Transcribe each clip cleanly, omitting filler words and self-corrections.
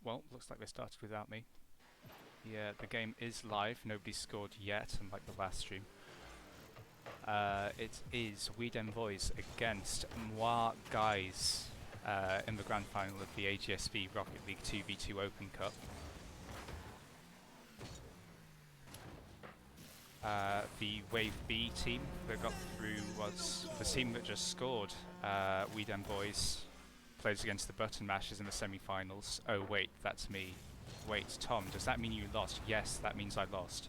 Well, looks like they started without me. Yeah, the game is live. Nobody's scored yet, unlike the last stream. It is Dem Boyz against Moi Guys in the grand final of the AGSB Rocket League 2v2 Open Cup. The Wave B team that got through was the team that just scored. Dem Boyz plays against the Button Mashers in the semi-finals. Oh wait, that's me. Wait, Tom, does that mean you lost? Yes, that means I lost.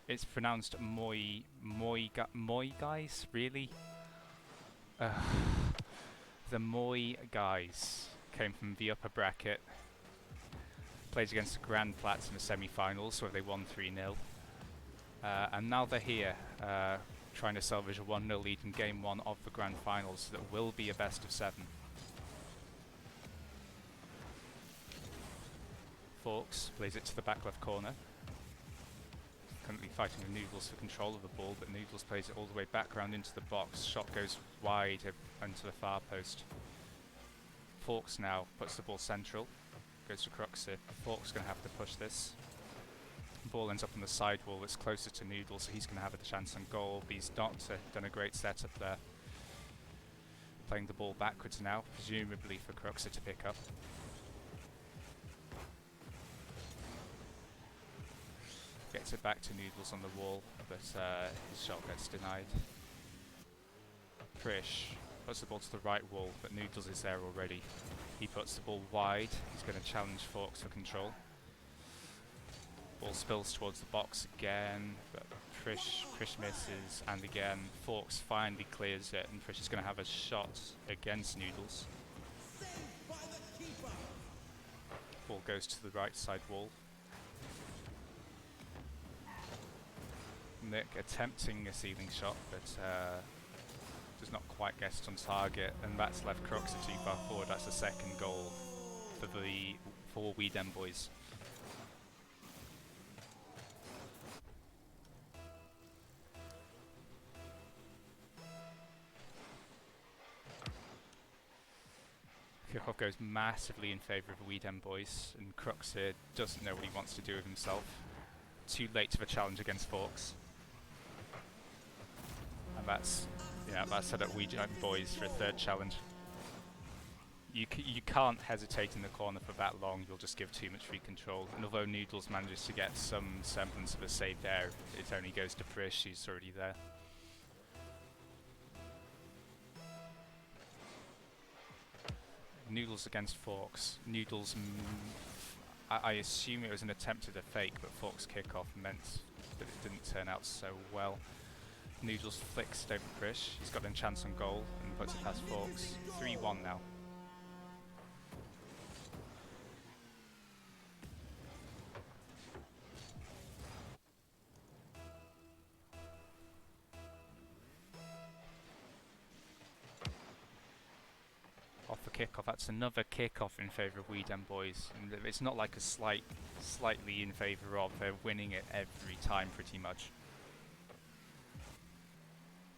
It's pronounced Moi Guys? Really? The Moi Guys came from the upper bracket. Played against the Grand Plats in the semi-finals where they won 3-0. And now they're here, trying to salvage a 1-0 lead in Game 1 of the Grand Finals that will be a best of 7. Forks plays it to the back left corner. Currently fighting with Noodles for control of the ball, but Noodles plays it all the way back around into the box. Shot goes wide into the far post. Forks now puts the ball central, goes to Cruxer. Forks going to have to push this. Ball ends up on the side wall that's closer to Noodles, so he's going to have a chance on goal, but he's not done a great setup there. Playing the ball backwards now, presumably for Cruxer to pick up. Gets it back to Noodles on the wall, but his shot gets denied. Prish puts the ball to the right wall, but Noodles is there already. He puts the ball wide, he's going to challenge Forks for control. Ball spills towards the box again, but Prish misses, and again Forks finally clears it, and Prish is going to have a shot against Noodles. Ball goes to the right side wall. Nick attempting a ceiling shot, but does not quite get it on target, and that's left Cruxer too far forward. That's the second goal for Dem Boyz. Kickoff goes massively in favour of Dem Boyz, and Cruxer doesn't know what he wants to do with himself. Too late for the challenge against Forks. And that's set up Dem Boyz for a third challenge. You can't hesitate in the corner for that long, you'll just give too much free control. And although Noodles manages to get some semblance of a save there, it only goes to Prish, who's already there. Noodles against Forks. Noodles, I assume it was an attempt at a fake, but Forks' kickoff meant that it didn't turn out so well. Noodles flicks it over Prish. He's got a chance on goal and puts it past Forks. 3-1 now. Off the kickoff. That's another kickoff in favour of Dem Boyz. And it's not like a slightly in favour of. They're winning it every time pretty much.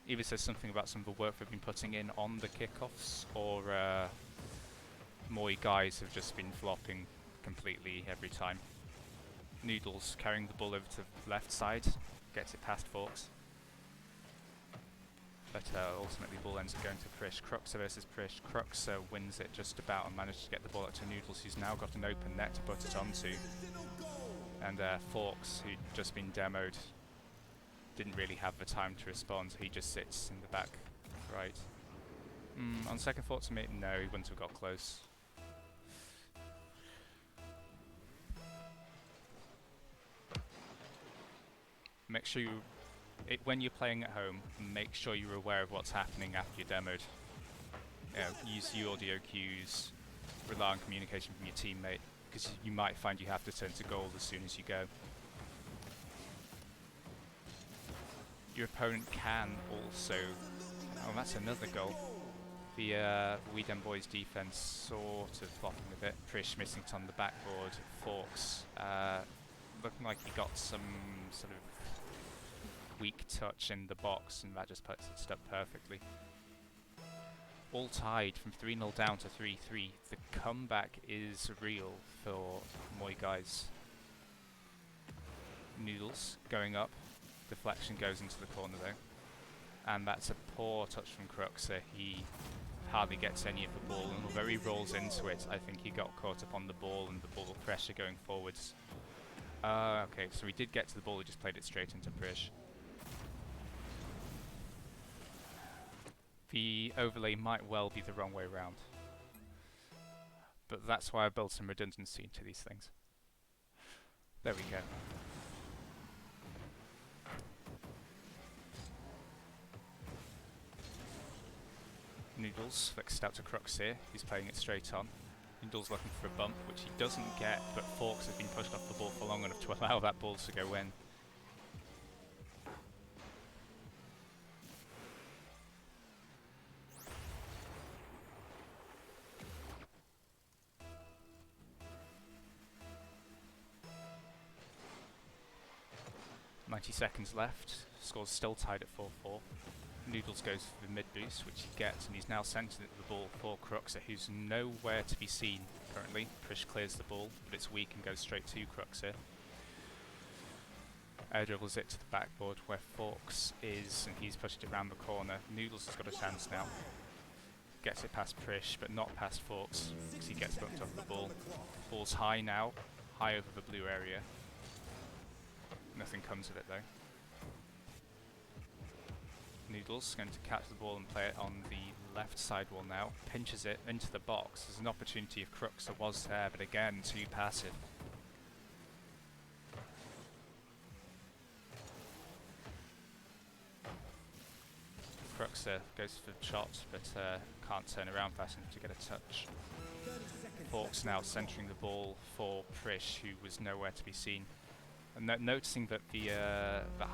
Either says something about some of the work they've been putting in on the kickoffs, or Moi Guys have just been flopping completely every time. Noodles carrying the ball over to the left side, gets it past Forks. But ultimately ball ends up going to Prish. Cruxer versus Prish. Cruxer wins it just about and manages to get the ball out to Noodles, who's now got an open net to put it onto. And Forks, who'd just been demoed, didn't really have the time to respond, so he just sits in the back right. On second thought to me, no, he wouldn't have got close. Make sure when you're playing at home, make sure you're aware of what's happening after you're demoed. Use your audio cues, rely on communication from your teammate, because you might find you have to turn to goal as soon as you go. Your opponent can also... Oh, that's another goal. The Dem Boyz defense sort of flopping a bit. Prish missing it on the backboard. Forks looking like he got some sort of weak touch in the box, and that just puts it stuck perfectly. all tied from 3-0 down to 3-3. The comeback is real for Moy guys. Noodles going up. Deflection goes into the corner though. And that's a poor touch from Cruxer. He hardly gets any of the ball, and although he rolls into it, I think he got caught up on the ball and the ball pressure going forwards. Okay, so he did get to the ball, he just played it straight into Prish. The overlay might well be the wrong way round, but that's why I built some redundancy into these things. There we go. Noodles flicks it out to Crux here. He's playing it straight on. Noodles looking for a bump, which he doesn't get, but Forks has been pushed off the ball for long enough to allow that ball to go in. Seconds left. Score's still tied at 4-4. Noodles goes for the mid boost, which he gets, and he's now centered the ball for Cruxer, who's nowhere to be seen currently. Prish clears the ball, but it's weak and goes straight to Cruxer. Air dribbles it to the backboard where Forks is, and he's pushed it around the corner. Noodles has got a chance now. Gets it past Prish, but not past Forks, because he gets bumped off the ball. Ball's high now, high over the blue area. Nothing comes of it though. Noodles going to catch the ball and play it on the left side wall now. Pinches it into the box. There's an opportunity if Cruxer was there, but again, too passive. Cruxer goes for the shot, but can't turn around fast enough to get a touch. Forks now centering the ball for Prish, who was nowhere to be seen. And noticing that the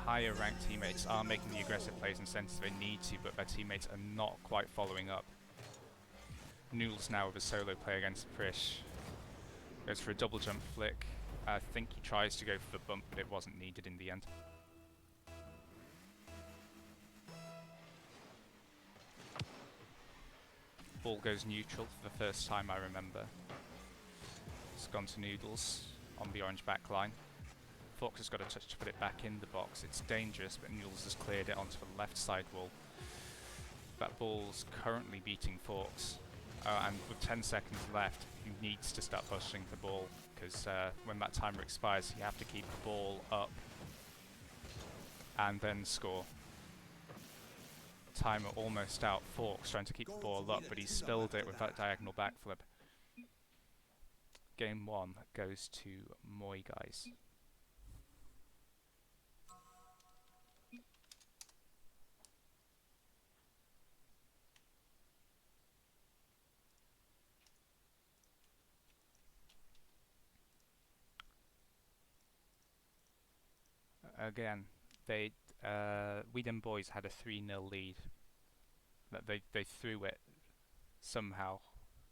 higher ranked teammates are making the aggressive plays and centers they need to, but their teammates are not quite following up. Noodles now with a solo play against Prish. Goes for a double jump flick. I think he tries to go for the bump, but it wasn't needed in the end. Ball goes neutral for the first time I remember. It's gone to Noodles on the orange back line. Forks has got a touch to put it back in the box. It's dangerous, but Noodles has cleared it onto the left side wall. That ball's currently beating Forks, and with 10 seconds left, he needs to start pushing the ball, because when that timer expires, you have to keep the ball up and then score. Timer almost out. Forks trying to keep the ball up, but he spilled it with that diagonal backflip. Game 1 goes to Moy guys. Again, we Dem Boyz had a 3-0 lead. They threw it somehow.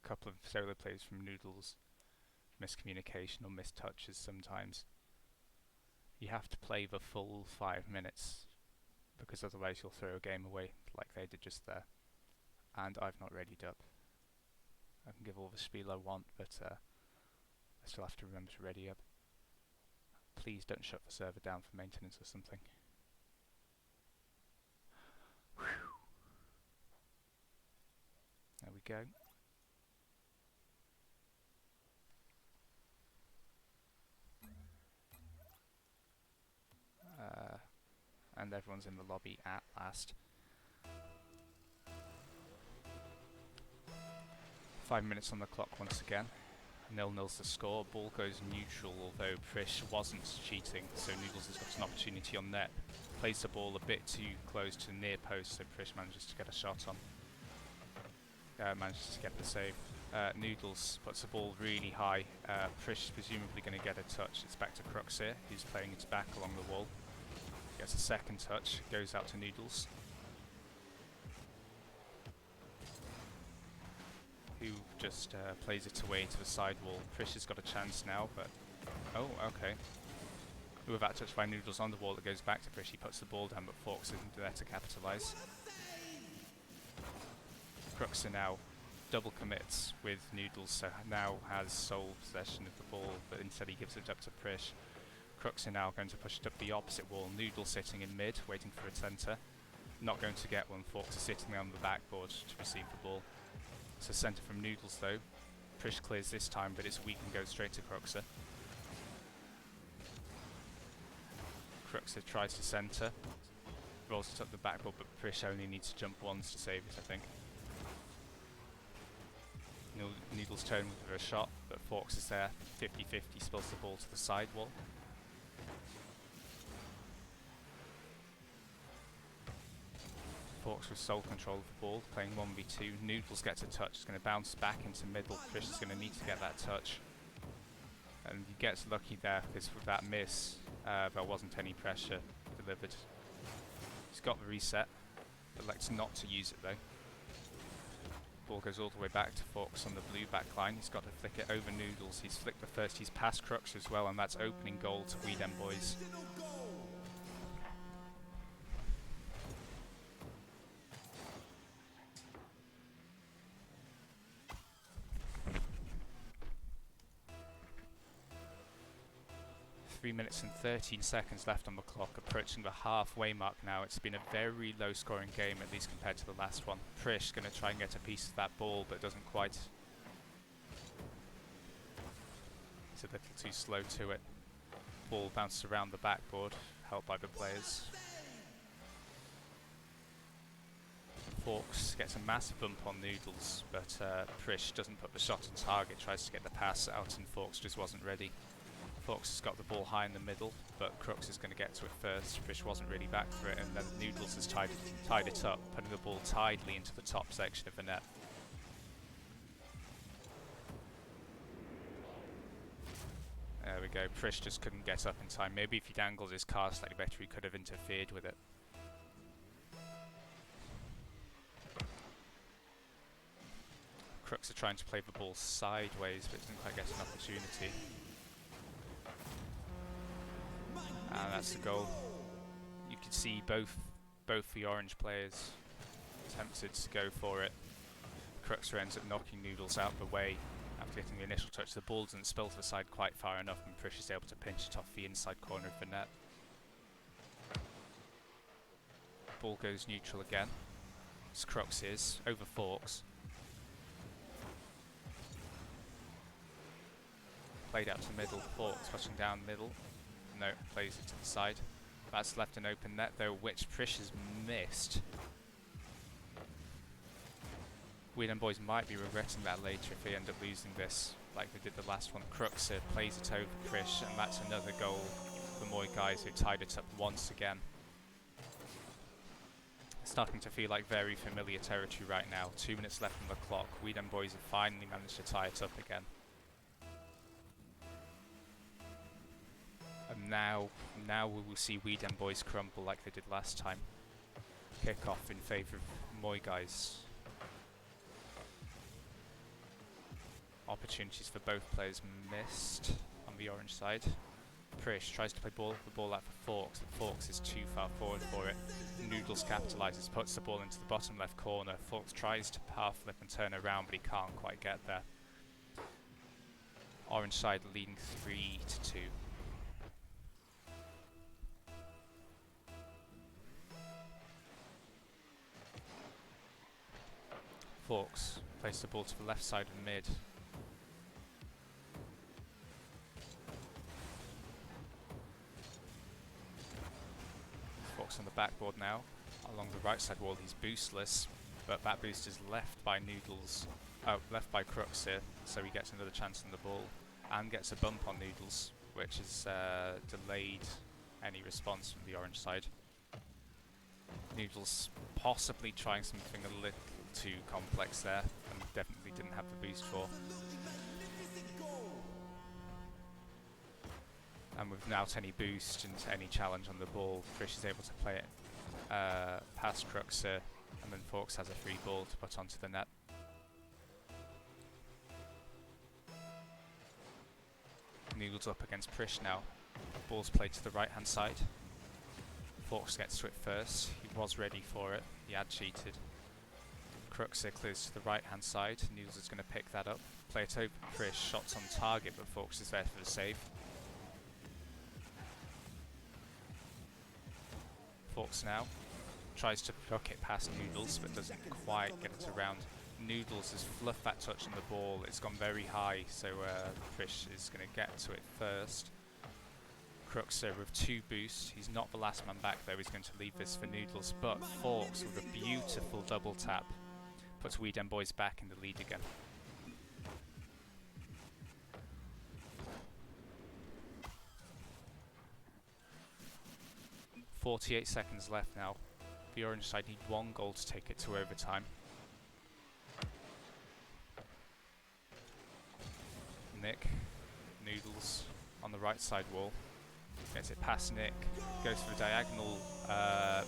A couple of solo plays from Noodles, miscommunication or missed touches sometimes. You have to play the full 5 minutes, because otherwise you'll throw a game away like they did just there. And I've not readied up. I can give all the spiel I want, but I still have to remember to ready up. Please don't shut the server down for maintenance or something. Whew. There we go. And everyone's in the lobby at last. 5 minutes on the clock once again. 0-0's the score. Ball goes neutral, although Prish wasn't cheating, so Noodles has got an opportunity on net. Plays the ball a bit too close to the near post, so Prish manages to get a shot on. Manages to get the save. Noodles puts the ball really high. Prish is presumably going to get a touch. It's back to Crux here, who's playing it back along the wall. Gets a second touch, goes out to Noodles, who just plays it away to the side wall. Prish has got a chance now, but oh, okay. With that touch by Noodles on the wall, it goes back to Prish. He puts the ball down, but Forks isn't there to capitalise. Crux are now double commits with Noodles, so now has sole possession of the ball, but instead he gives it up to Prish. Crux are now going to push it up the opposite wall. Noodles sitting in mid, waiting for a centre. Not going to get one. Forks are sitting on the backboard to receive the ball. So centre from Noodles though. Prish clears this time, but it's weak and goes straight to Cruxer. Cruxer tries to centre, rolls it up the backboard, but Prish only needs to jump once to save it, I think. Noodles turn with a shot, but Forks is there, 50-50, spills the ball to the side wall. Forks with sole control of the ball, playing 1v2. Noodles gets a touch, it's going to bounce back into middle. Prish is going to need to get that touch. And he gets lucky there, because with that miss, there wasn't any pressure delivered. He's got the reset, but elects not to use it though. Ball goes all the way back to Forks on the blue back line. He's got to flick it over Noodles. He's flicked the first, he's past Crux as well, and that's opening goal to Dem Boyz. 3 minutes and 13 seconds left on the clock, approaching the halfway mark now. It's been a very low scoring game, at least compared to the last one. Prish going to try and get a piece of that ball, but doesn't quite. He's a little too slow to it. Ball bounces around the backboard, helped by the players. Forks gets a massive bump on Noodles, but Prish doesn't put the shot on target, tries to get the pass out, and Forks just wasn't ready. Forks has got the ball high in the middle, but Crux is going to get to it first. Prish wasn't really back for it, and then Noodles has tied it up, putting the ball tidely into the top section of the net. There we go, Prish just couldn't get up in time. Maybe if he'd angled his car slightly better, he could have interfered with it. Crux are trying to play the ball sideways, but didn't quite get an opportunity. And that's the goal. You could see both the orange players tempted to go for it. Cruxer ends up knocking Noodles out the way after getting the initial touch. The ball doesn't spill to the side quite far enough, and Prish is able to pinch it off the inside corner of the net. Ball goes neutral again. It's Crux's over Forks. Played out to middle. Forks pushing down middle. No, plays it to the side. That's left an open net though, which Prish has missed. Dem Boyz might be regretting that later if they end up losing this, like they did the last one. Cruxer plays it over Prish, and that's another goal for Moy guys, who tied it up once again. Starting to feel like very familiar territory right now. 2 minutes left on the clock. Dem Boyz have finally managed to tie it up again. And now we will see Dem Boyz crumble like they did last time. Kick off in favour of Moy guys. Opportunities for both players missed on the orange side. Prish tries to play the ball out for Forks, but Forks is too far forward for it. Noodles capitalises, puts the ball into the bottom left corner. Forks tries to power flip and turn around, but he can't quite get there. Orange side leading 3-2. Forks plays the ball to the left side of mid. Forks on the backboard now. Along the right side wall, he's boostless, but that boost is left by Noodles. Left by Crux here, so he gets another chance on the ball and gets a bump on Noodles, which has delayed any response from the orange side. Noodles possibly trying something a little too complex there, and definitely didn't have the boost for. And without any boost and any challenge on the ball, Prish is able to play it past Cruxer, and then Forks has a free ball to put onto the net. Noodles up against Prish now. Ball's played to the right hand side. Forks gets to it first. He was ready for it. He had cheated. Cruxer clears to the right hand side. Noodles is going to pick that up. Play it over Prish, shots on target, but Forks is there for the save. Forks now tries to hook it past Noodles, but doesn't quite get it around. Noodles has fluffed that touch on the ball. It's gone very high, so Prish is going to get to it first. Cruxer with 2 boosts. He's not the last man back though. He's going to leave this for Noodles, but Forks with a beautiful double tap puts Dem Boyz back in the lead again. .48 seconds left now. The orange side need 1 goal to take it to overtime. Nick, Noodles on the right side wall. Gets it past Nick, goes for the diagonal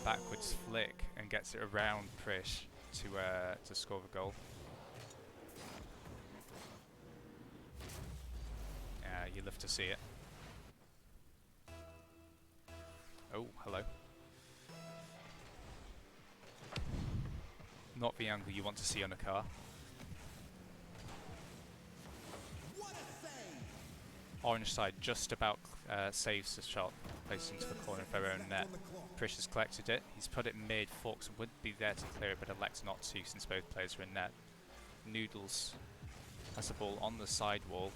backwards flick and gets it around Prish to score the goal. You love to see it. Oh, hello. Not the angle you want to see on a car. Orange side just about saves the shot, placed into the corner of their own net. Prish has collected it. He's put it mid. Forks would be there to clear it, but elects not to since both players are in net. Noodles has the ball on the side wall.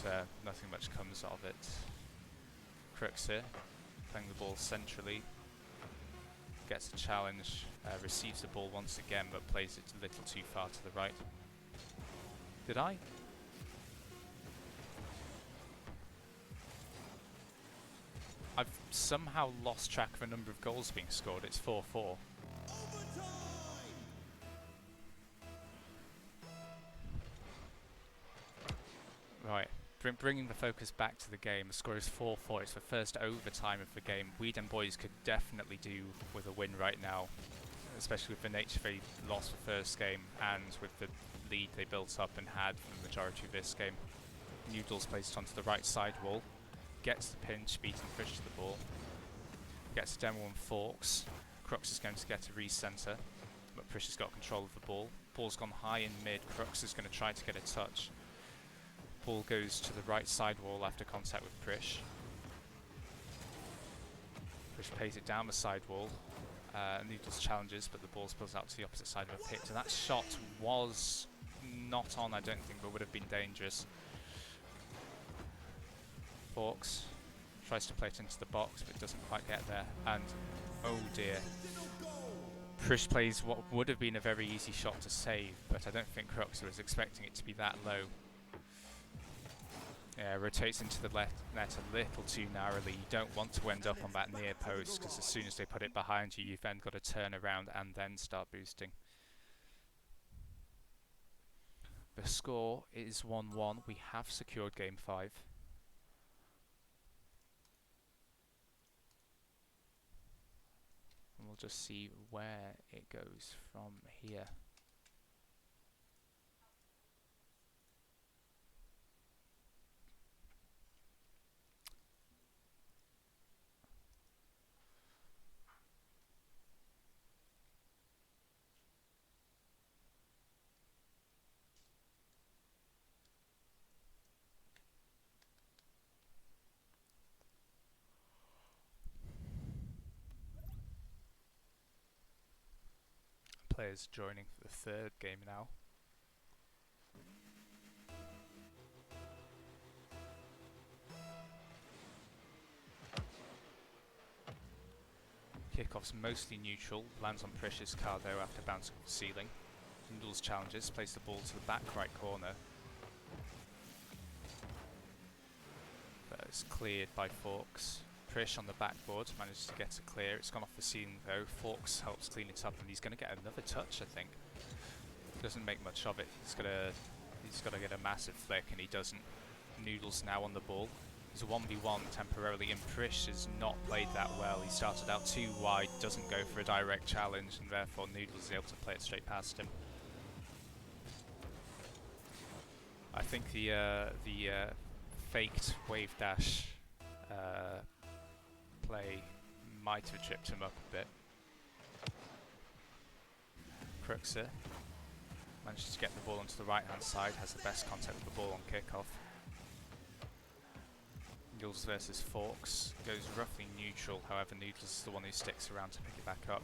But nothing much comes of it. Cruxer playing the ball centrally. Gets a challenge, receives the ball once again, but plays it a little too far to the right. Did I? I've somehow lost track of the number of goals being scored. It's 4-4. Right, bringing the focus back to the game. The score is 4-4. It's the first overtime of the game. Dem Boyz could definitely do with a win right now, especially with the nature they lost the first game and with the lead they built up and had for the majority of this game. Noodles placed onto the right side wall, gets the pinch, beating Prish to the ball, gets a demo on Forks. Crux is going to get a recenter, but Prish has got control of the ball. Ball's gone high in mid. Crux is going to try to get a touch. Ball goes to the right side wall after contact with Prish. Prish plays it down the side wall. Noodles challenges, but the ball spills out to the opposite side of the pitch. And that shot was not on, I don't think, but would have been dangerous. Forks tries to play it into the box, but doesn't quite get there. And oh dear. Prish plays what would have been a very easy shot to save, but I don't think Cruxer was expecting it to be that low. Yeah, rotates into the left net a little too narrowly. You don't want to end up on that near post, because as soon as they put it behind you, you've then got to turn around and then start boosting. The score is 1-1. We have secured game 5. And we'll just see where it goes from here. Players joining for the 3rd game now. Kickoff's mostly neutral, lands on Prish's car though after bouncing off the ceiling. Noodles challenges, plays the ball to the back right corner. But it's cleared by Forks. Prish on the backboard manages to get it clear. It's gone off the ceiling though. Forks helps clean it up, and he's going to get another touch, I think. Doesn't make much of it. He's got to get a massive flick, and he doesn't. Noodles now on the ball. He's a 1v1 temporarily, and Prish has not played that well. He started out too wide, doesn't go for a direct challenge, and therefore Noodles is able to play it straight past him. I think the faked wave dash play might have tripped him up a bit. Cruxer manages to get the ball onto the right hand side, has the best contact with the ball on kickoff. Noodles versus Forks goes roughly neutral, however Noodles is the one who sticks around to pick it back up.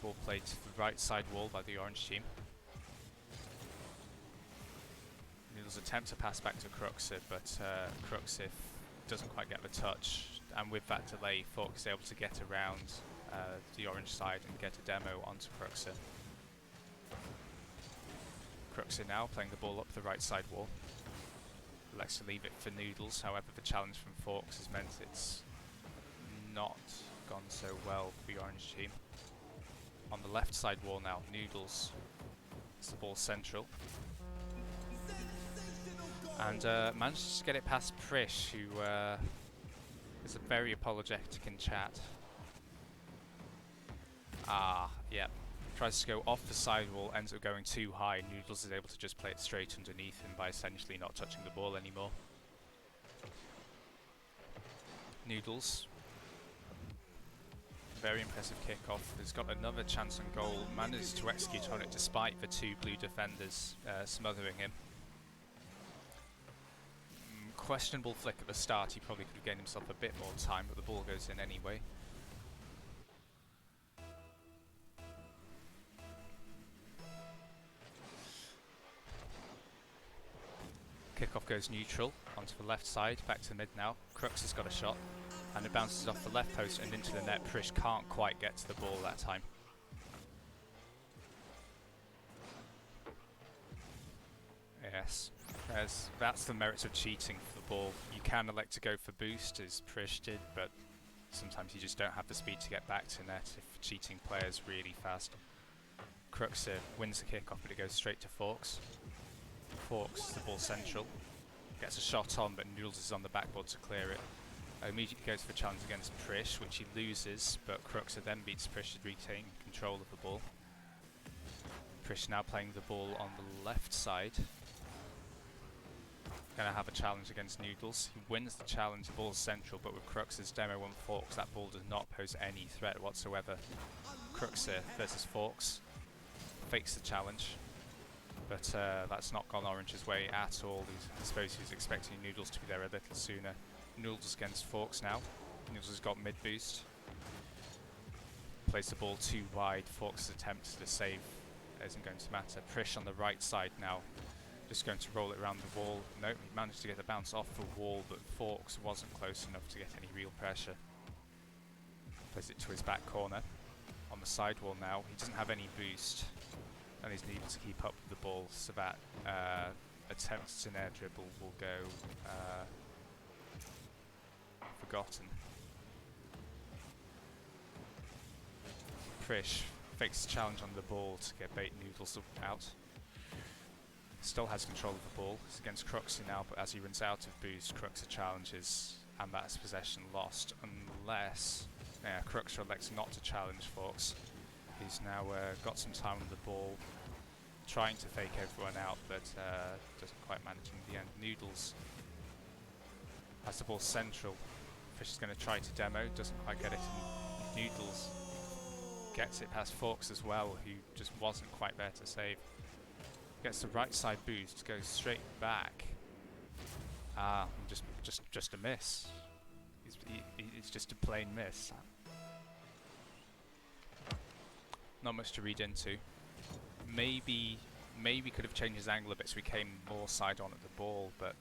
Ball played to the right side wall by the orange team. Noodles attempt to pass back to Cruxer, but Cruxer doesn't quite get the touch, and with that delay Forks is able to get around the orange side and get a demo onto Cruxer. Cruxer now playing the ball up the right side wall. Elects to leave it for Noodles, however the challenge from Forks has meant it's not gone so well for the orange team. On the left side wall now, Noodles is the ball central. And manages to get it past Prish, who is very apologetic in chat. Yeah. Tries to go off the sidewall, ends up going too high. Noodles is able to just play it straight underneath him by essentially not touching the ball anymore. Noodles, very impressive kickoff. Has got another chance on goal. Manages to execute on it despite the two blue defenders smothering him. Questionable flick at the start. He probably could have gained himself a bit more time, but the ball goes in anyway. Kickoff goes neutral, onto the left side, back to the mid now. Crux has got a shot, and it bounces off the left post and into the net. Prish can't quite get to the ball that time. Yes, that's the merits of cheating for the ball. You can elect to go for boost, as Prish did, but sometimes you just don't have the speed to get back to net if cheating players really fast. Crux wins the kickoff, but it goes straight to Forks. Forks the ball central, gets a shot on, but Noodles is on the backboard to clear it. Immediately goes for a challenge against Prish, which he loses, but Cruxer then beats Prish to retain control of the ball. Prish now playing the ball on the left side. Going to have a challenge against Noodles. He wins the challenge, the ball's central, but with Cruxer's demo on Forks, that ball does not pose any threat whatsoever. Cruxer versus Forks, fakes the challenge. But that's not gone Orange's way at all. I suppose he was expecting Noodles to be there a little sooner. Noodles against Forks now. Noodles has got mid boost. Plays the ball too wide. Forks' attempt to save isn't going to matter. Prish on the right side now. Just going to roll it around the wall. No, he managed to get the bounce off the wall, but Forks wasn't close enough to get any real pressure. Plays it to his back corner. On the sidewall now. He doesn't have any boost, and he's able to keep up with the ball, so that attempts an air dribble will go forgotten. Prish fakes a challenge on the ball to get bait Noodles out. Still has control of the ball. It's against Cruxer now, but as he runs out of boost, Cruxer challenges, and that's possession lost, unless Cruxer elects not to challenge Forks. He's now got some time on the ball, trying to fake everyone out, but doesn't quite manage in the end. Noodles has the ball central. Fish is going to try to demo, doesn't quite get it. And Noodles gets it past Forks as well, who just wasn't quite there to save. Gets the right side boost, goes straight back. Just a miss. It's just a plain miss. Not much to read into. Maybe could have changed his angle a bit so he came more side on at the ball, but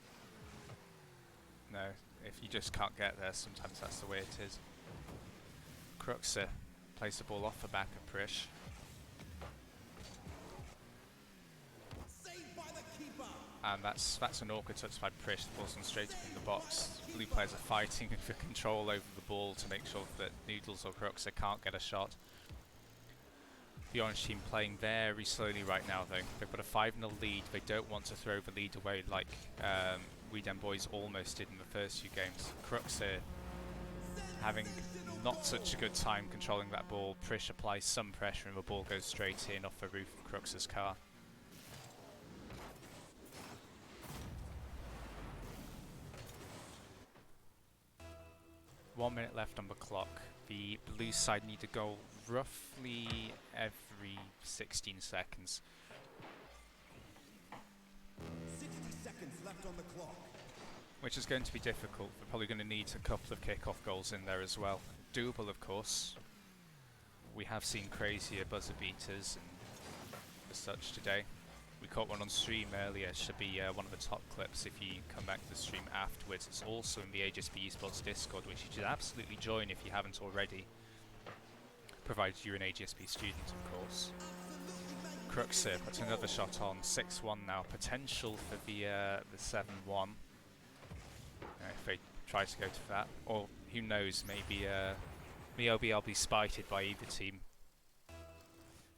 no, if you just can't get there, sometimes that's the way it is. Cruxer plays the ball off the back of Prish. And that's an awkward touch by Prish. The ball's gone straight up in the box. Blue players are fighting for control over the ball to make sure that Noodles or Cruxer can't get a shot. The orange team playing very slowly right now though. They've got a 5-0 lead. They don't want to throw the lead away like we Dem Boyz almost did in the first few games. Cruxer having not such a good time controlling that ball. Prish applies some pressure and the ball goes straight in off the roof of Cruxer's car. 1 minute left on the clock. The blue side need to go roughly every 16 seconds. 60 seconds left on the clock. Which is going to be difficult. We're probably going to need a couple of kick-off goals in there as well. Doable, of course. We have seen crazier buzzer beaters and as such today. We caught one on stream earlier. It should be one of the top clips if you come back to the stream afterwards. It's also in the AGSB Esports Discord, which you should absolutely join if you haven't already, provided you're an AGSB student, of course. Cruxer puts another shot on, 6-1 now. Potential for the 7-1. If they try to go to that, or who knows, maybe I'll be spited by either team,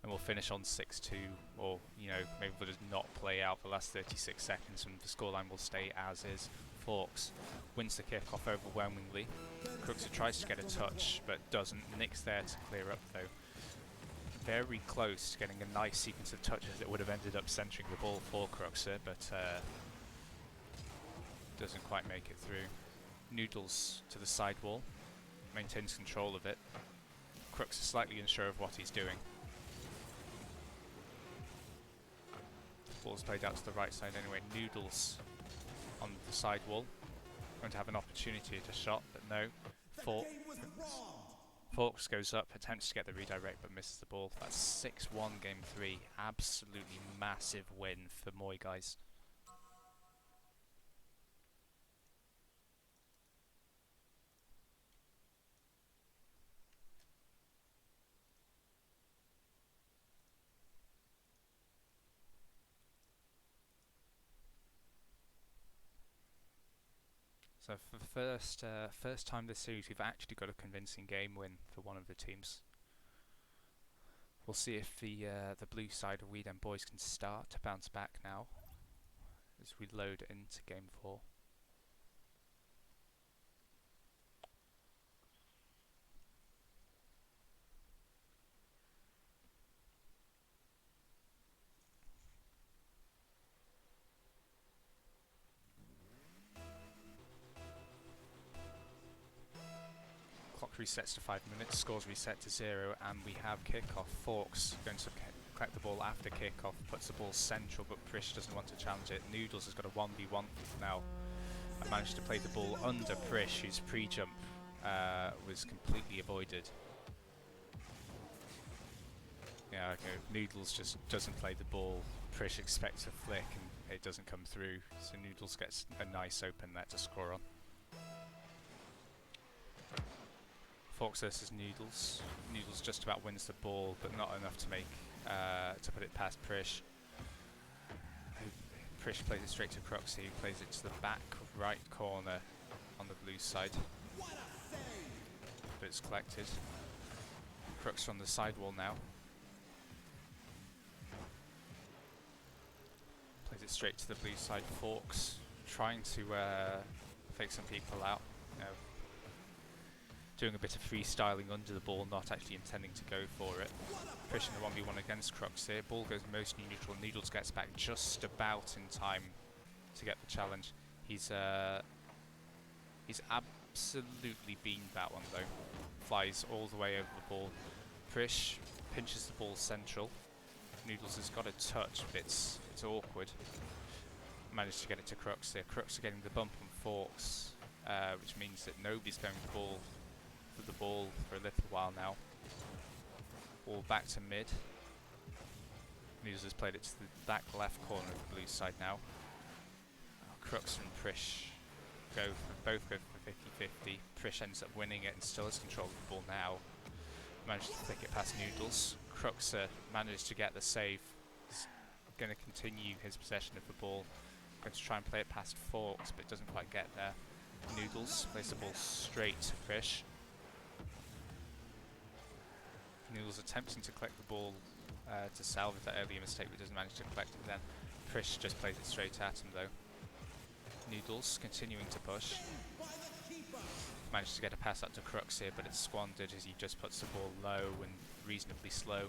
and we'll finish on 6-2, or you know, maybe we'll just not play out the last 36 seconds, and the scoreline will stay as is. Forks wins the kickoff overwhelmingly. Cruxer tries to get a touch, but doesn't. Nick's there to clear up though. Very close to getting a nice sequence of touches that would have ended up centering the ball for Cruxer, but doesn't quite make it through. Noodles to the sidewall, maintains control of it. Crux is slightly unsure of what he's doing. Ball's played out to the right side anyway. Noodles on the sidewall, going to have an opportunity at a shot, but no. Forks goes up, attempts to get the redirect, but misses the ball. That's 6-1 game 3. Absolutely massive win for Moy guys. So for the first time this series, we've actually got a convincing game win for one of the teams. We'll see if the blue side of Dem Boyz can start to bounce back now as we load into game 4. Resets to 5 minutes, scores reset to 0, and we have kickoff. Forks going to collect the ball after kickoff, puts the ball central, but Prish doesn't want to challenge it. Noodles has got a 1v1 now. I managed to play the ball under Prish, whose pre-jump was completely avoided. Yeah, okay. Noodles just doesn't play the ball. Prish expects a flick and it doesn't come through, so Noodles gets a nice open there to score on. Forks versus Noodles. Noodles just about wins the ball, but not enough to make to put it past Prish. Prish plays it straight to Cruxy, who plays it to the back right corner on the blue side. But it's collected. Crux on the sidewall now. Plays it straight to the blue side. Forks trying to fake some people out. Doing a bit of freestyling under the ball, not actually intending to go for it. Pushing the 1v1 against Crux here. Ball goes mostly neutral. Noodles gets back just about in time to get the challenge. He's absolutely beamed that one though. Flies all the way over the ball. Prish pinches the ball central. Noodles has got a touch, but it's awkward. Managed to get it to Crux here. Crux are getting the bump on Forks, which means that nobody's going to ball for the ball for a little while now. Ball back to mid. Noodles has played it to the back left corner of the blue side now. Crux and Prish both go for 50-50. Prish ends up winning it and still has control of the ball now. Managed to flick it past Noodles. Crux managed to get the save. He's going to continue his possession of the ball. Going to try and play it past Forks, but doesn't quite get there. Noodles plays the ball straight to Prish. Noodles attempting to collect the ball to salvage that earlier mistake, but doesn't manage to collect it then. Prish just plays it straight at him though. Noodles continuing to push. Managed to get a pass out to Crux here, but it's squandered as he just puts the ball low and reasonably slow.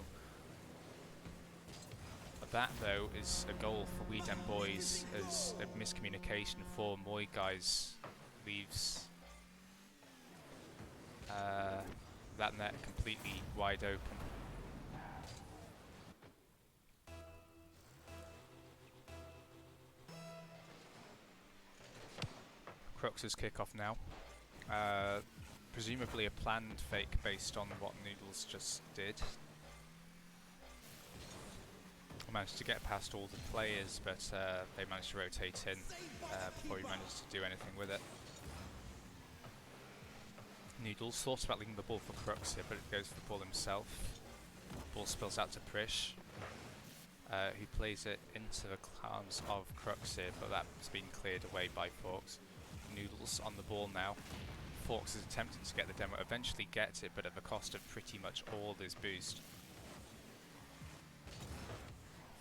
But that though is a goal for Dem Boyz, as a miscommunication for Moy guys leaves that net completely wide open. Crux's kickoff now. Presumably a planned fake based on what Noodles just did. Managed to get past all the players, but they managed to rotate in before he managed to do anything with it. Noodles thought about leaving the ball for Crux here, but it goes for the ball himself. Ball spills out to Prish, who plays it into the arms of Crux here, but that's been cleared away by Forks. Noodles on the ball now. Forks is attempting to get the demo, eventually gets it, but at the cost of pretty much all his boost.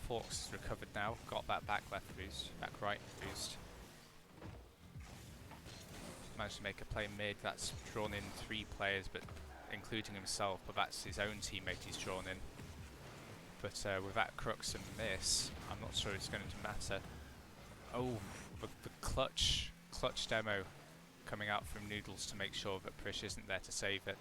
Forks has recovered now, got that back left boost, back right boost. Managed to make a play mid that's drawn in 3 players, but including himself, but that's his own teammate he's drawn in. But with that Crux and miss, I'm not sure it's going to matter. Oh, the clutch demo coming out from Noodles to make sure that Prish isn't there to save it.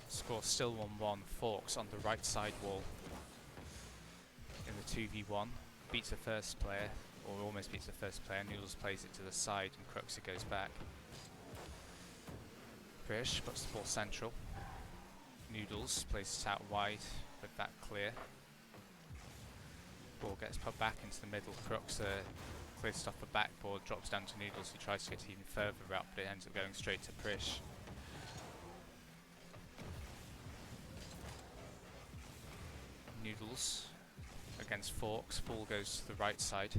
Score still 1-1. Forks on the right side wall in the 2v1. Beats the first player, or almost beats the first player. Noodles plays it to the side and Cruxer goes back. Prish puts the ball central. Noodles plays it out wide with that clear. Ball gets put back into the middle. Cruxer clears it off the backboard, drops down to Noodles, who tries to get even further out, but it ends up going straight to Prish. Noodles against Forks. Ball goes to the right side.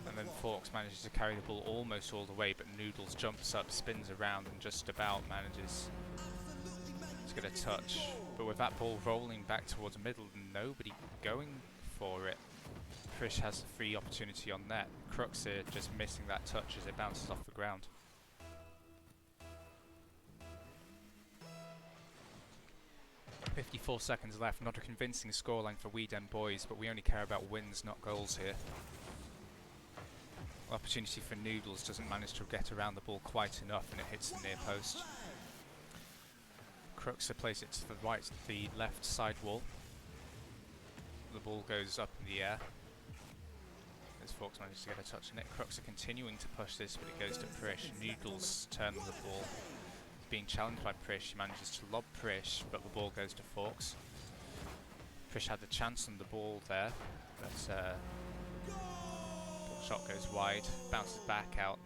And then Forks manages to carry the ball almost all the way, but Noodles jumps up, spins around, and just about manages to get a touch. But with that ball rolling back towards the middle and nobody going for it, Prish has a free opportunity on net. Crux here just missing that touch as it bounces off the ground. .54 seconds left. Not a convincing scoreline for Dem Boyz, but we only care about wins, not goals here. Opportunity for Noodles, doesn't manage to get around the ball quite enough, and it hits the near post. Cruxer plays it to the left side wall. The ball goes up in the air as Forks manages to get a touch on it. Cruxer continuing to push this, but it goes to Prish. Noodles turn on the ball. Being challenged by Prish, he manages to lob Prish, but the ball goes to Forks. Prish had the chance on the ball there, but shot goes wide, bounces back out.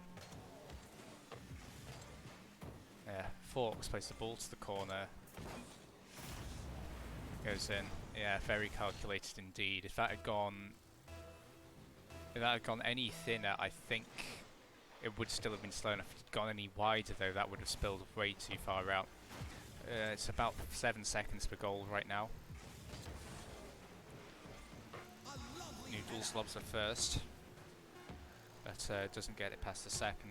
Yeah, Forks plays the ball to the corner. Goes in. Yeah, very calculated indeed. If that had gone any thinner, I think it would still have been slow enough. If it had gone any wider though, that would have spilled way too far out. It's about 7 seconds per goal right now. Noodles lobs the first, but doesn't get it past the second.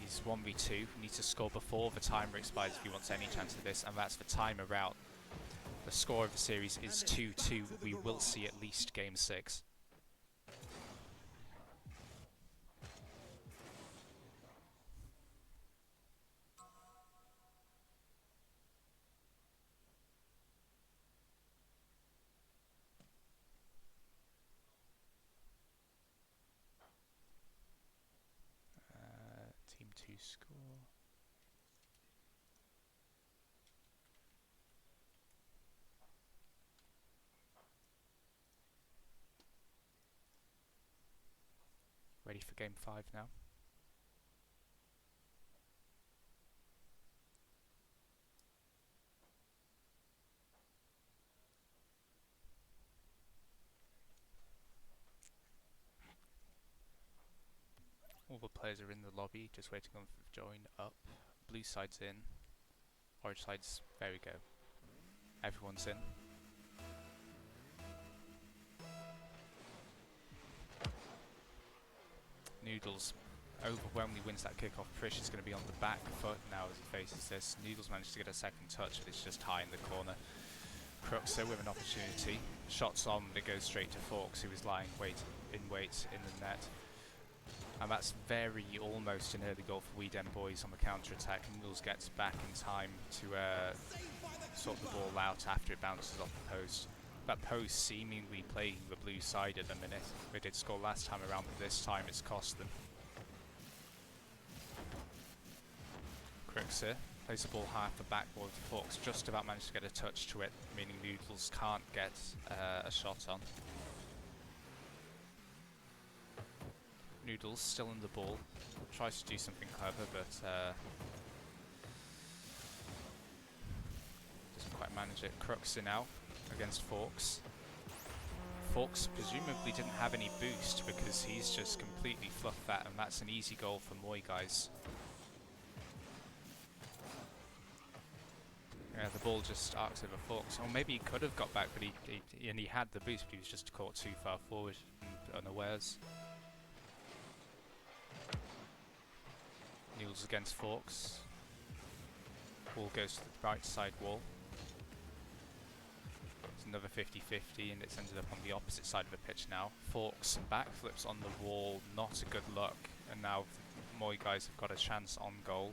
He's 1v2, he needs to score before the timer expires if he wants any chance of this, and that's the timer out. The score of the series is 2-2. We will see at least game 6. Team 2 score. Ready for game 5 now. All the players are in the lobby, just waiting on the join up. Blue side's in. Orange side's, there we go. Everyone's in. Noodles overwhelmingly wins that kickoff. Prish is going to be on the back foot now as he faces this. Noodles managed to get a second touch, but it's just high in the corner. Cruxer with an opportunity. Shots on, but it goes straight to Forks, who is lying in wait in the net. And that's very almost an early goal for Dem Boyz on the counter-attack. Noodles gets back in time to sort the ball out after it bounces off the post. That post seemingly playing the blue side at the minute. They did score last time around, but this time it's cost them. Cruxer plays the ball half the backboard. Forks just about managed to get a touch to it, meaning Noodles can't get a shot on. Noodles still in the ball, tries to do something clever, but doesn't quite manage it. Cruxer now against Forks. Forks presumably didn't have any boost because he's just completely fluffed that, and that's an easy goal for Boyz. Yeah, the ball just arcs over Forks. Or maybe he could have got back, but he had the boost, but he was just caught too far forward and unawares. Noodles against Forks. Ball goes to the right side wall. It's another 50-50 and it's ended up on the opposite side of the pitch now. Forks and backflips on the wall, not a good look. And now Boyz have got a chance on goal.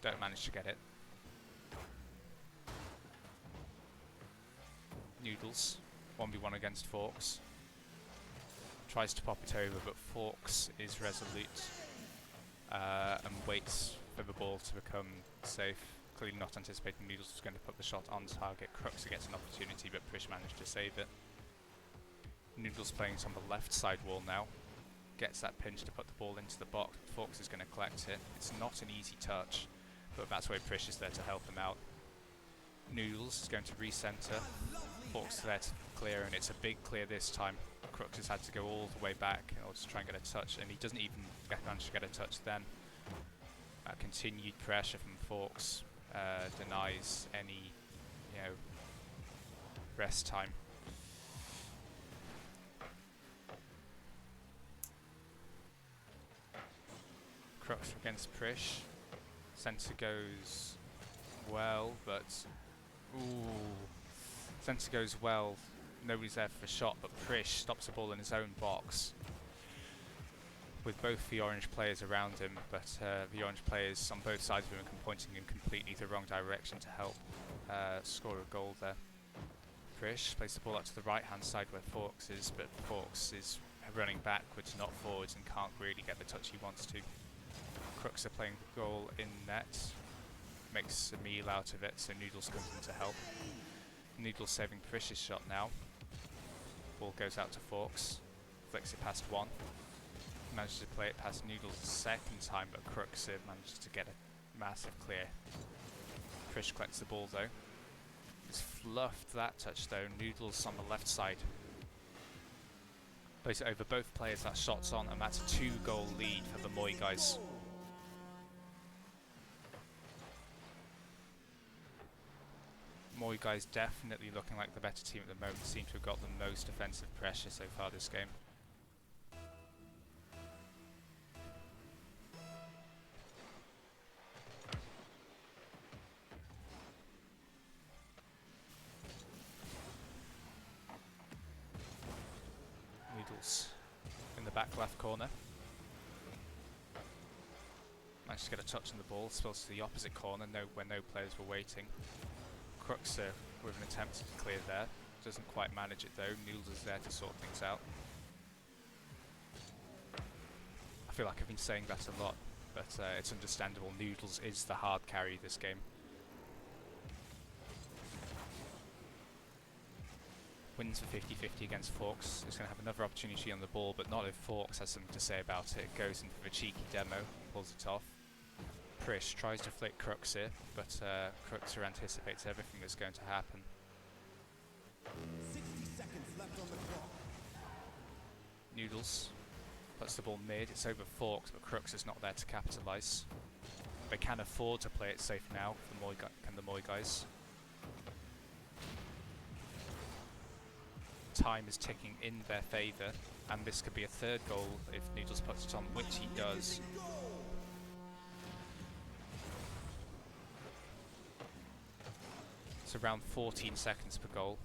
Don't manage to get it. Noodles, 1v1 against Forks. Tries to pop it over, but Forks is resolute and waits for the ball to become safe. Clearly not anticipating Noodles was going to put the shot on target. Cruxer gets an opportunity, but Prish managed to save it. Noodles playing it on the left side wall now. Gets that pinch to put the ball into the box. Forks is going to collect it. It's not an easy touch, but that's where Prish is there to help him out. Noodles is going to recenter. Forks there to clear, and it's a big clear this time. Crux has had to go all the way back in order to try and get a touch, and he doesn't even manage to get a touch then. Continued pressure from Forks denies any, rest time. Crux against Prish. Centre goes well, but centre goes well. Nobody's there for the shot, but Prish stops the ball in his own box with both the orange players around him, but the orange players on both sides of him are pointing in completely the wrong direction to help score a goal there. Prish plays the ball out to the right hand side where Forks is, but Forks is running backwards, not forwards, and can't really get the touch he wants to. Crux are playing the goal in net, makes a meal out of it, so Noodles comes in to help. Noodles saving Prish's shot now. Ball goes out to Forks, flicks it past one. Manages to play it past Noodles a second time, but Crux manages to get a massive clear. Prish collects the ball though. He's fluffed that touch though. Noodles on the left side. Plays it over both players, that shot's on, and that's a 2-goal lead for the Boyz. Boyz definitely looking like the better team at the moment, seem to have got the most offensive pressure so far this game. Noodles in the back left corner. Managed to get a touch on the ball, spills to the opposite corner where no players were waiting. Cruxer with an attempt to clear there. Doesn't quite manage it though. Noodles is there to sort things out. I feel like I've been saying that a lot, but it's understandable. Noodles is the hard carry this game. Wins for 50-50 against Forks. He's going to have another opportunity on the ball, but not if Forks has something to say about it. Goes in for a cheeky demo, pulls it off. Prish tries to flick Cruxer, but Cruxer anticipates everything that's going to happen. 60 seconds left on the clock. Noodles puts the ball mid, it's over Forks, but Cruxer's not there to capitalise. They can afford to play it safe now, the Boyz. Time is ticking in their favour. And this could be a third goal if Noodles puts it on, which he does. It's around 14 seconds per goal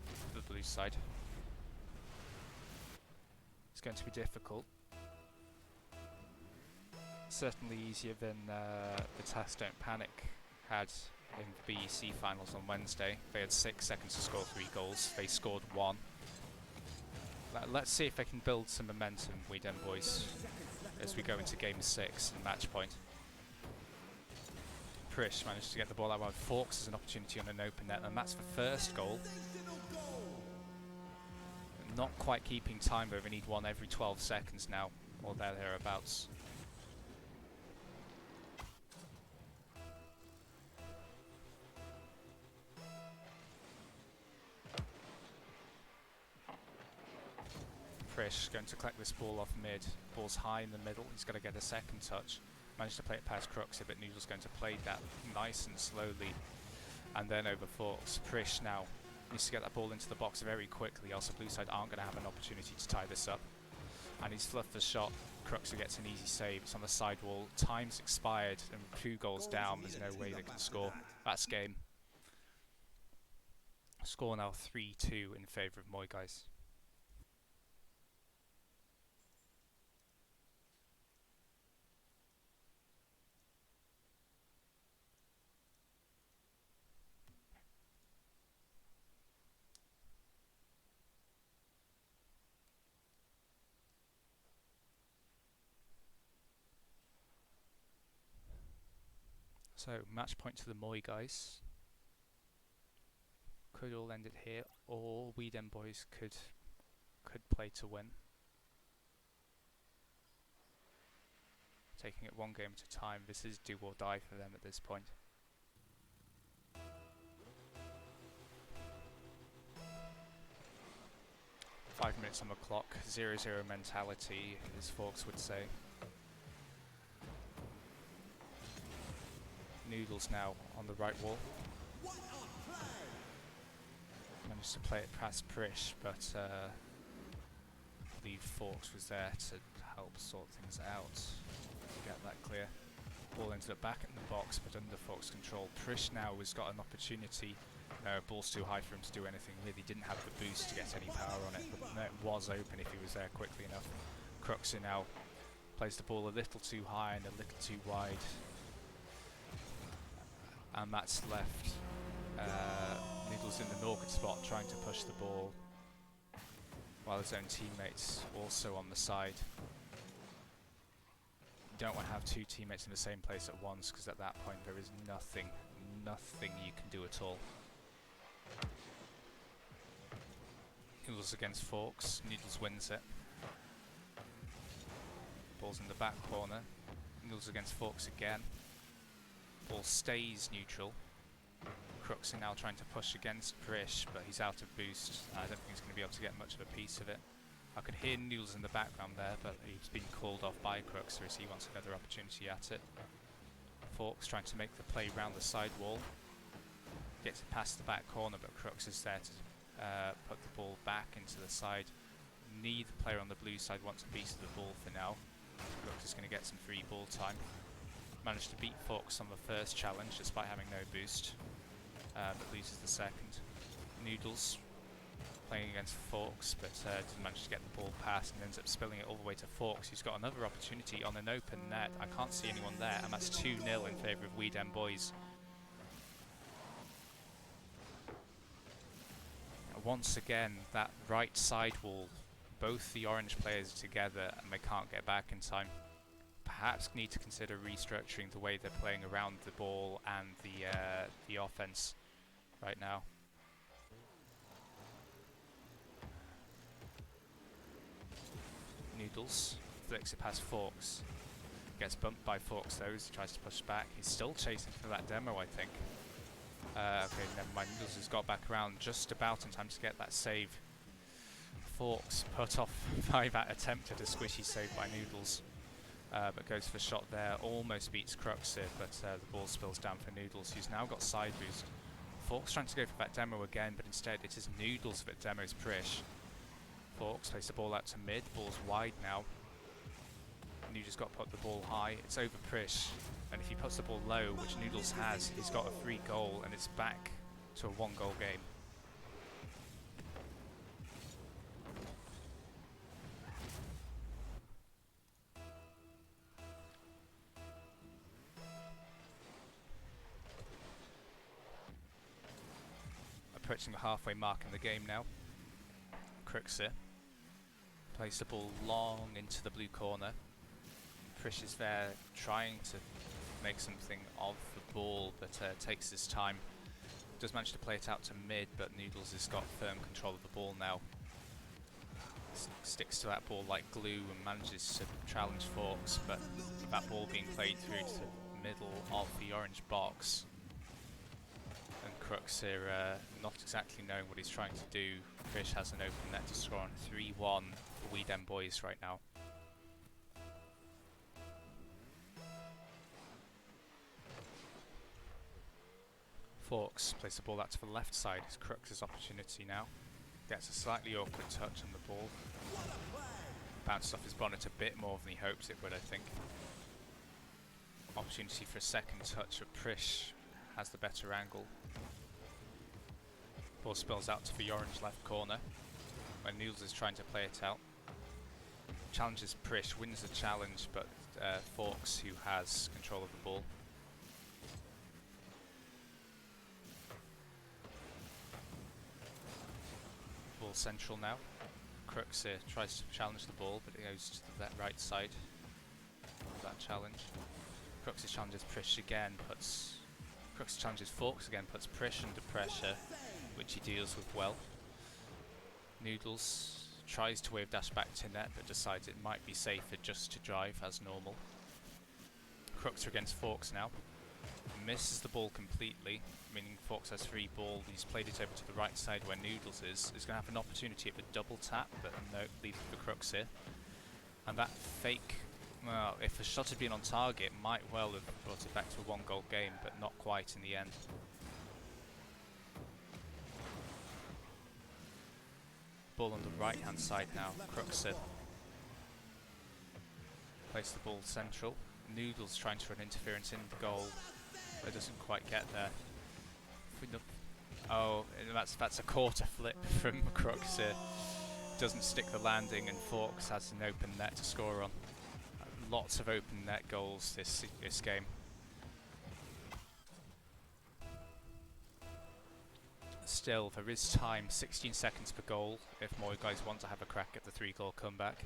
for the blue side. It's going to be difficult. Certainly easier than the Task Don't Panic had in the BEC finals on Wednesday. They had 6 seconds to score 3 goals. They scored 1. Let's see if they can build some momentum, we Dem Boyz, as we go into game 6 and match point. Prish managed to get the ball out wide. Forks has an opportunity on an open net, and that's the first goal. Not quite keeping time, but we need one every 12 seconds now, or thereabouts. Prish going to collect this ball off mid. Ball's high in the middle. He's got to get a second touch. Managed to play it past Crux, but Noodle's going to play that nice and slowly. And then over Forks. Prish now needs to get that ball into the box very quickly, else the blue side aren't going to have an opportunity to tie this up. And he's fluffed the shot. Crux gets an easy save. It's on the side wall. Time's expired, and 2 goals down. There's no way they can score. That's game. Score now 3-2 in favour of Moy, guys. So, match point to the Moy guys. Could all end it here, or we Dem Boyz could play to win. Taking it one game at a time. This is do or die for them at this point. Five minutes on the clock. 0-0 mentality, as Forks would say. Noodles now on the right wall. Managed to play it past Prish, but I believe Forks was there to help sort things out. Get that clear. Ball ended up back in the box, but under Forks' control. Prish now has got an opportunity. No, ball's too high for him to do anything. Really didn't have the boost to get any power on it, but no, it was open if he was there quickly enough. Cruxer now plays the ball a little too high and a little too wide. And that's left Noodles in an awkward spot trying to push the ball while his own teammates also on the side. You don't want to have 2 teammates in the same place at once, because at that point there is nothing you can do at all. Noodles against Forks. Noodles wins it. Ball's in the back corner. Noodles against Forks again. Ball stays neutral. Crux are now trying to push against Prish, but he's out of boost. I don't think he's going to be able to get much of a piece of it. I could hear Noodles in the background there, but he's been called off by Cruxer as he wants another opportunity at it. Forks trying to make the play round the side wall. Gets it past the back corner, but Crux is there to put the ball back into the side. Neither player on the blue side wants a piece of the ball for now. Crux is going to get some free ball time. Managed to beat Forks on the first challenge despite having no boost, but loses the second. Noodles playing against Forks, but doesn't manage to get the ball past and ends up spilling it all the way to Forks, who's got another opportunity on an open net. I can't see anyone there, and that's 2-0 in favour of we Dem Boyz. Once again, that right side wall, both the orange players together, and they can't get back in time. Perhaps need to consider restructuring the way they're playing around the ball and the offense right now. Noodles flicks it past Forks. Gets bumped by Forks though as he tries to push back. He's still chasing for that demo, I think. Okay, never mind. Noodles has got back around just about in time to get that save. Forks put off by that attempted a squishy save by Noodles. But goes for the shot there, almost beats Cruxer, but the ball spills down for Noodles, who's now got side boost. Forks trying to go for that demo again, but instead it is Noodles that demos Prish. Forks plays the ball out to mid. Ball's wide now. Noodles got to put the ball high. It's over Prish. And if he puts the ball low, which Noodles has, he's got a free goal and it's back to a 1-goal game. Approaching the halfway mark in the game now. Crooksir plays the ball long into the blue corner. Prish is there trying to make something of the ball, but takes his time. Does manage to play it out to mid, but Noodles has got firm control of the ball now. Sticks to that ball like glue and manages to challenge Forks, but that ball being played through to the middle of the orange box. And Crooks here not exactly knowing what he's trying to do. Prish has an open net to score on 3-1 for Dem Boyz right now. Forks plays the ball out to the left side. It's Crooks' opportunity now. Gets a slightly awkward touch on the ball. Bounces off his bonnet a bit more than he hopes it would, I think. Opportunity for a second touch, but Prish has the better angle. Ball spills out to the orange left corner when Noodles is trying to play it out. Challenges Prish, wins the challenge, but Forks, who has control of the ball. Ball central now. Crooks here tries to challenge the ball, but it goes to that right side of that challenge. Crooks challenges Prish again, Crooks challenges Forks again, puts Prish under pressure, which he deals with well. Noodles tries to wave dash back to net, but decides it might be safer just to drive as normal. Crooks are against Forks now. Misses the ball completely, meaning Forks has free ball. He's played it over to the right side where Noodles is. He's going to have an opportunity at the double tap, but no, leaves it for Crooks here. And that fake, well, if a shot had been on target, might well have brought it back to a 1-goal game, but not quite in the end. Ball on the right hand side now. Crooks plays the ball central. Noodles trying to run interference in the goal, but doesn't quite get there. Oh, that's a quarter flip from Crooks here. Doesn't stick the landing, and Forks has an open net to score on. Lots of open net goals this game. Still, there is time, 16 seconds per goal, if more guys want to have a crack at the 3-goal comeback.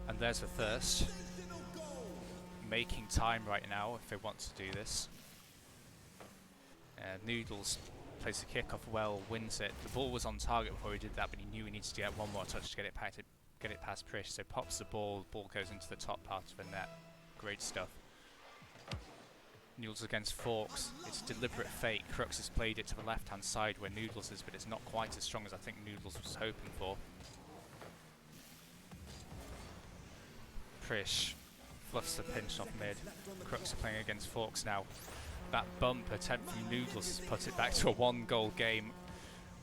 And there's the thirst. Making time right now if they want to do this. Noodles plays the kickoff well, wins it. The ball was on target before he did that, but he knew he needed to get one more touch to get it past Prish. So pops the ball goes into the top part of the net. Great stuff. Noodles against Forks. It's a deliberate fake. Crooks has played it to the left-hand side where Noodles is, but it's not quite as strong as I think Noodles was hoping for. Prish fluffs the pinch off mid. Crooks are playing against Forks now. That bump attempt from Noodles has put it back to a 1-goal game.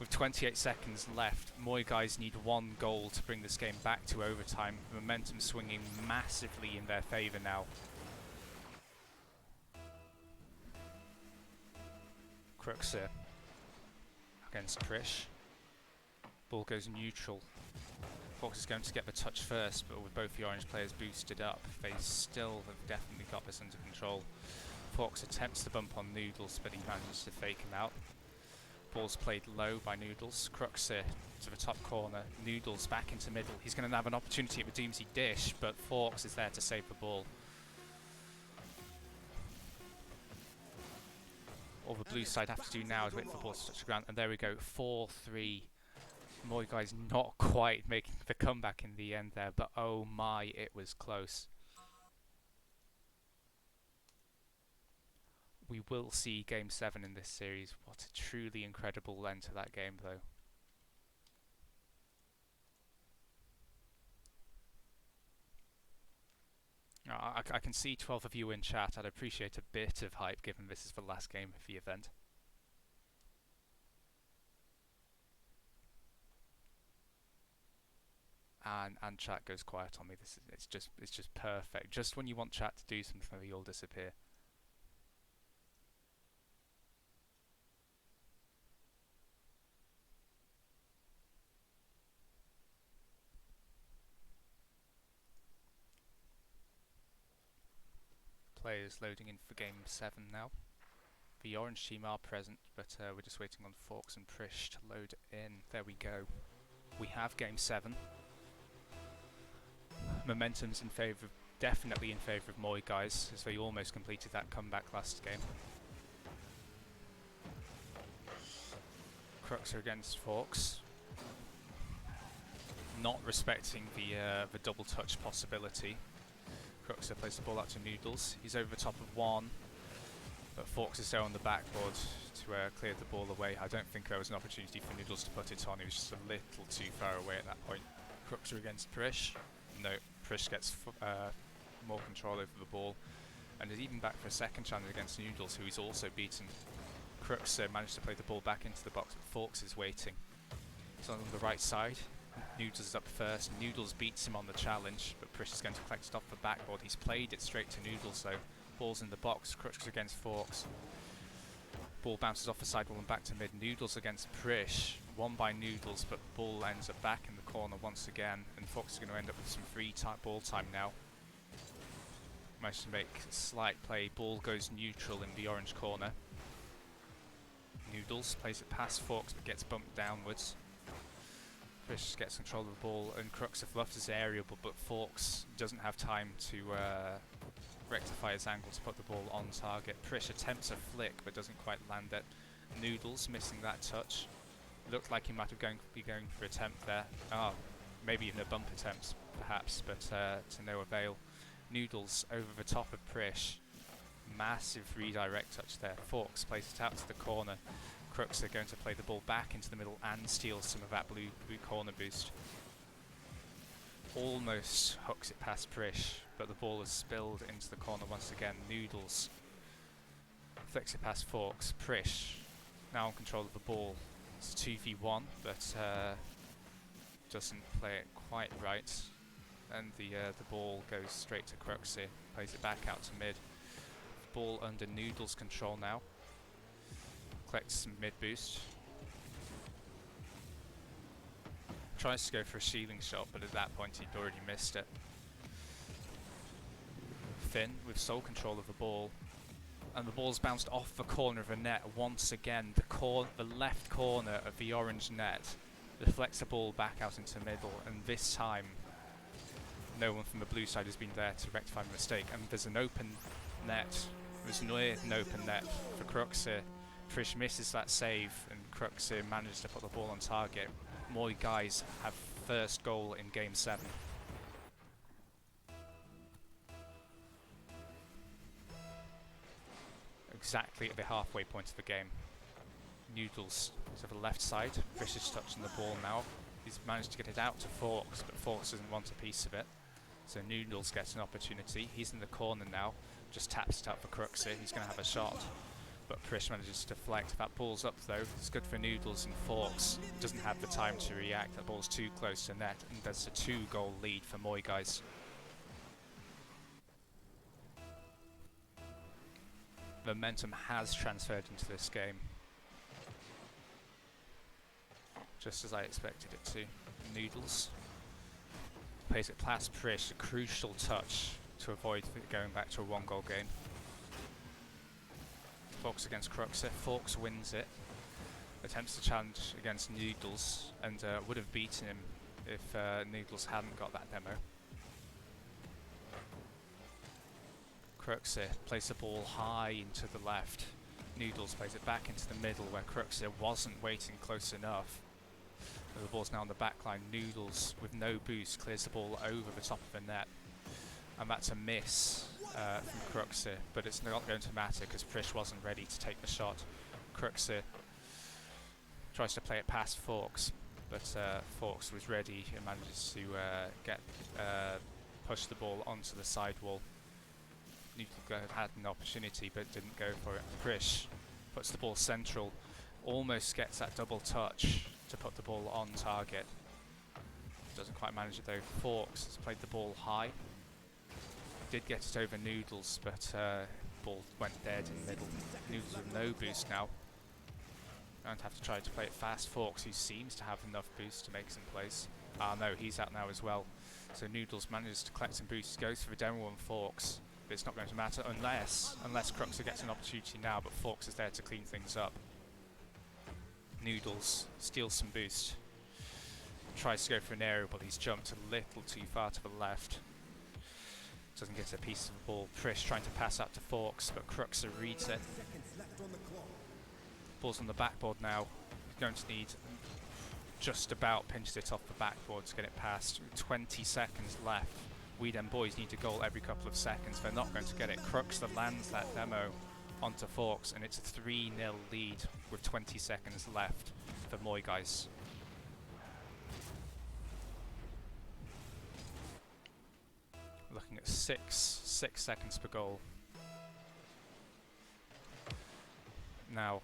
With 28 seconds left, Moy guys need 1 goal to bring this game back to overtime. Momentum swinging massively in their favour now. Crooks here against Prish. Ball goes neutral. Forks is going to get the touch first, but with both the orange players boosted up, they still have definitely got this under control. Forks attempts to bump on Noodles, but he manages to fake him out. Ball's played low by Noodles. Crooks here to the top corner. Noodles back into middle. He's going to have an opportunity at the Doomsday dish, but Forks is there to save the ball. All the blue side have to do now is wait for the ball to touch the ground, and there we go, 4-3. Moy guys not quite making the comeback in the end there, but oh my, it was close. We will see Game 7 in this series. What a truly incredible end to that game, though. I can see 12 of you in chat. I'd appreciate a bit of hype given this is the last game of the event. and chat goes quiet on me. It's just perfect. Just when you want chat to do something, they all disappear. Players loading in for game 7 now. The orange team are present, but we're just waiting on Forks and Prish to load in. There we go. We have game 7. Momentum's in favour, definitely in favour of Moy guys, as they almost completed that comeback last game. Crux are against Forks. Not respecting the double touch possibility. Crux plays the ball out to Noodles. He's over the top of one, but Forks is there on the backboard to clear the ball away. I don't think there was an opportunity for Noodles to put it on. He was just a little too far away at that point. Crux are against Prish. No, Prish gets more control over the ball, and is even back for a second challenge against Noodles, who he's also beaten. Crux managed to play the ball back into the box, but Forks is waiting. He's on the right side. Noodles is up first. Noodles beats him on the challenge, but Prish is going to collect it off the backboard. He's played it straight to Noodles though. Ball's in the box. Crux against Forks. Ball bounces off the sidewall and back to mid. Noodles against Prish. Won by Noodles, but ball ends up back in the corner once again, and Forks is going to end up with some free ball time now. Managed to make a slight play. Ball goes neutral in the orange corner. Noodles plays it past Forks but gets bumped downwards. Prish gets control of the ball, and Crux have left his aerial, but Forks doesn't have time to rectify his angle to put the ball on target. Prish attempts a flick but doesn't quite land it. Noodles missing that touch. Looked like he might have be going for an attempt there. Maybe even a bump attempt perhaps, but to no avail. Noodles over the top of Prish. Massive redirect touch there. Forks plays it out to the corner. Crux are going to play the ball back into the middle and steal some of that blue corner boost. Almost hooks it past Prish, but the ball is spilled into the corner once again. Noodles flicks it past Forks. Prish now in control of the ball. It's a 2v1, but doesn't play it quite right. And the ball goes straight to Crux here. Plays it back out to mid. Ball under Noodles' control now. Collects some mid boost. Tries to go for a ceiling shot, but at that point he'd already missed it. Finn with sole control of the ball, and the ball's bounced off the corner of the net once again. The left corner of the orange net deflects the ball back out into the middle, and this time no one from the blue side has been there to rectify the mistake. And there's an open net. There's near an open net for Crux here. Prish misses that save, and Crux here manages to put the ball on target. Moy guys have first goal in game 7. Exactly at the halfway point of the game. Noodles to the left side. Prish is touching the ball now. He's managed to get it out to Forks, but Forks doesn't want a piece of it. So Noodles gets an opportunity. He's in the corner now. Just taps it up for Crux here. He's going to have a shot, but Prish manages to deflect. That ball's up though. It's good for Noodles, and Forks doesn't have the time to react. That ball's too close to net, and there's a 2-goal lead for Moy guys. Momentum has transferred into this game, just as I expected it to. Noodles plays it past Prish, a crucial touch to avoid going back to a 1-goal game. Forks against Crux. Forks wins it. Attempts to challenge against Noodles, and would have beaten him if Noodles hadn't got that demo. Crux plays the ball high into the left. Noodles plays it back into the middle where Crux wasn't waiting close enough. The ball's now on the back line. Noodles with no boost clears the ball over the top of the net. And that's a miss from Crux, but it's not going to matter because Prish wasn't ready to take the shot. Crux tries to play it past Forks, but Forks was ready and manages to push the ball onto the sidewall. Noodles had an opportunity but didn't go for it. Prish puts the ball central, almost gets that double touch to put the ball on target. Doesn't quite manage it though. Forks has played the ball high. Did get it over Noodles, but ball went dead in the middle. Noodles with no boost now. Going to have to try to play it fast. Forks, who seems to have enough boost to make some plays. Ah no, he's out now as well. So Noodles manages to collect some boosts, goes for a demo on Forks. But it's not going to matter unless Cruxer gets an opportunity now, but Forks is there to clean things up. Noodles steals some boost. Tries to go for an aerial, but he's jumped a little too far to the left. Doesn't get a piece of the ball. Prish trying to pass out to Forks, but Cruxer reads it. Seconds left on the clock. Ball's on the backboard now. He's going to need just about pinched it off the backboard to get it past. 20 seconds left. We Dem Boyz need a goal every couple of seconds. They're not going to get it. Cruxer lands that demo onto Forks, and it's a 3-0 lead with 20 seconds left for Moy guys. Looking at 6 seconds per goal. Now,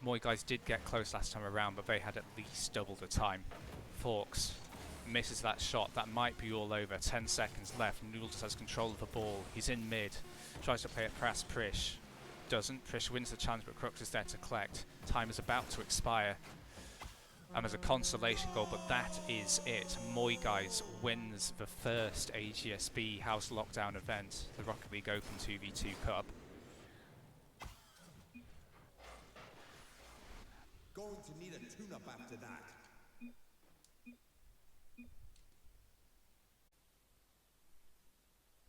Moy guys did get close last time around, but they had at least double the time. Forks misses that shot. That might be all over. 10 seconds left. Noodles has control of the ball. He's in mid. Tries to play it past Prish. Doesn't. Prish wins the challenge, but Crux is there to collect. Time is about to expire. And there's a consolation goal, but that is it. Moy guys wins the first AGSB House Lockdown event, the Rocket League Open 2v2 Cup. Going to need a tune-up after that.